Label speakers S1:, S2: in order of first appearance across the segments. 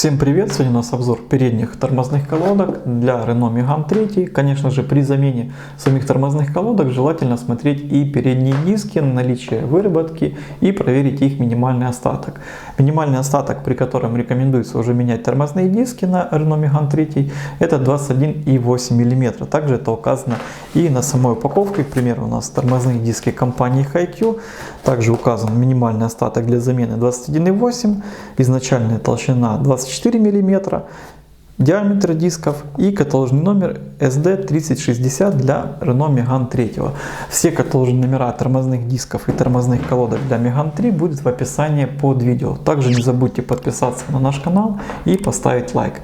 S1: Всем привет! Сегодня у нас обзор передних тормозных колодок для Renault Megane 3. Конечно же, при замене самих тормозных колодок желательно смотреть и передние диски, наличие выработки и проверить их минимальный остаток. Минимальный остаток, при котором рекомендуется уже менять тормозные диски на Renault Megane 3, это 21,8 мм. Также это указано и на самой упаковке. К примеру, у нас тормозные диски компании HiQ. Также указан минимальный остаток для замены 21,8, изначальная толщина 24 мм, диаметр дисков и каталожный номер SD3060 для Renault Megane 3. Все каталожные номера тормозных дисков и тормозных колодок для Megane 3 будут в описании под видео. Также не забудьте подписаться на наш канал и поставить лайк.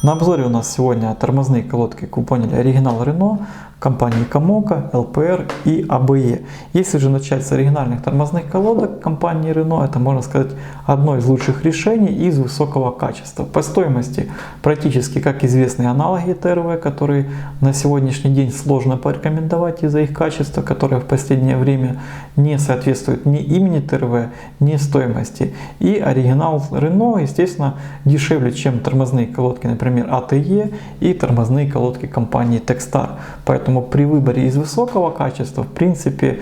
S1: На обзоре у нас сегодня тормозные колодки, как вы поняли, оригинал Renault, компании Kamoka, LPR и ABE. Если же начать с оригинальных тормозных колодок компании Renault, это, можно сказать, одно из лучших решений из высокого качества. По стоимости практически как известные аналоги ТРВ, которые на сегодняшний день сложно порекомендовать из-за их качества, которое в последнее время не соответствует ни имени ТРВ, ни стоимости. И оригинал Renault, естественно, дешевле, чем тормозные колодки, например, ATE и тормозные колодки компании Techstar. Поэтому при выборе из высокого качества, в принципе,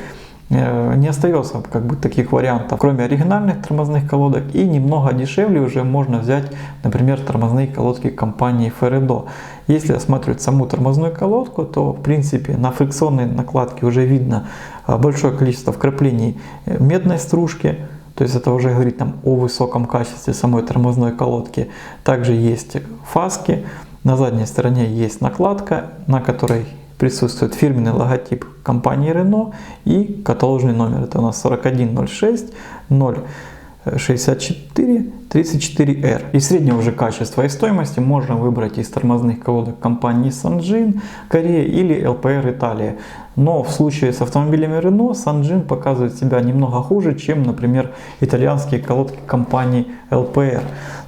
S1: не остается таких вариантов, кроме оригинальных тормозных колодок, и немного дешевле уже можно взять, например, тормозные колодки компании Ferredo. Если осматривать саму тормозную колодку, то в принципе на фрикционной накладке уже видно большое количество вкраплений медной стружки. То есть это уже говорит нам о высоком качестве самой тормозной колодки. Также есть фаски, на задней стороне есть накладка, на которой присутствует фирменный логотип компании Renault и каталожный номер. Это у нас 4106 064 34R. И среднего уже качества и стоимости можно выбрать из тормозных колодок компании Sanjin, Корея или LPR Италия. Но в случае с автомобилями Renault Sanjin показывает себя немного хуже, чем, например, итальянские колодки компании LPR.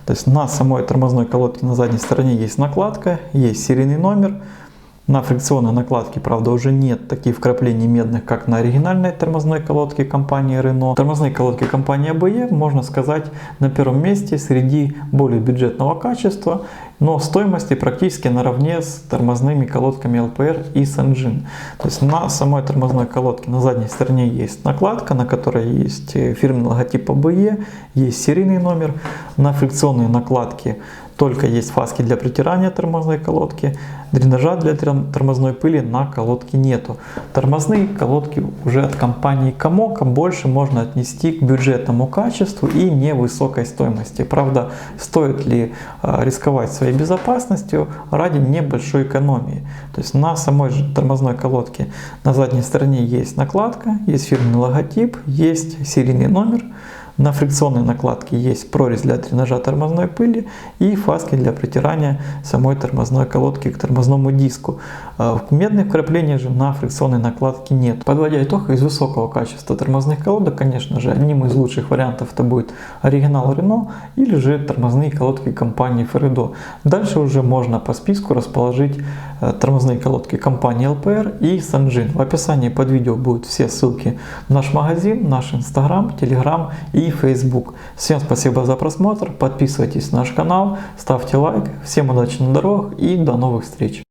S1: То есть на самой тормозной колодке на задней стороне есть накладка, есть серийный номер. На фрикционной накладке, правда, уже нет таких вкраплений медных, как на оригинальной тормозной колодке компании Renault. Тормозные колодки компании ABE, можно сказать, на первом месте среди более бюджетного качества, но стоимости практически наравне с тормозными колодками LPR и Sanjin. То есть на самой тормозной колодке на задней стороне есть накладка, на которой есть фирменный логотип ABE, есть серийный номер. На фрикционной накладке только есть фаски для притирания тормозной колодки, дренажа для тормозной пыли на колодке нету. Тормозные колодки уже от компании Kamoka больше можно отнести к бюджетному качеству и невысокой стоимости. Правда, стоит ли рисковать своей безопасностью ради небольшой экономии? То есть на самой же тормозной колодке на задней стороне есть накладка, есть фирменный логотип, есть серийный номер. На фрикционной накладке есть прорезь для дренажа тормозной пыли и фаски для притирания самой тормозной колодки к тормозному диску. Медных вкраплений же на фрикционной накладке нет. Подводя итог, из высокого качества тормозных колодок, конечно же, одним из лучших вариантов это будет оригинал Renault или же тормозные колодки компании Ferredo. Дальше уже можно по списку расположить тормозные колодки компании LPR и Sanjin. В описании под видео будут все ссылки на наш магазин, наш Instagram, Telegram и Facebook. Всем спасибо за просмотр, подписывайтесь на наш канал, ставьте лайк, всем удачи на дорогах и до новых встреч!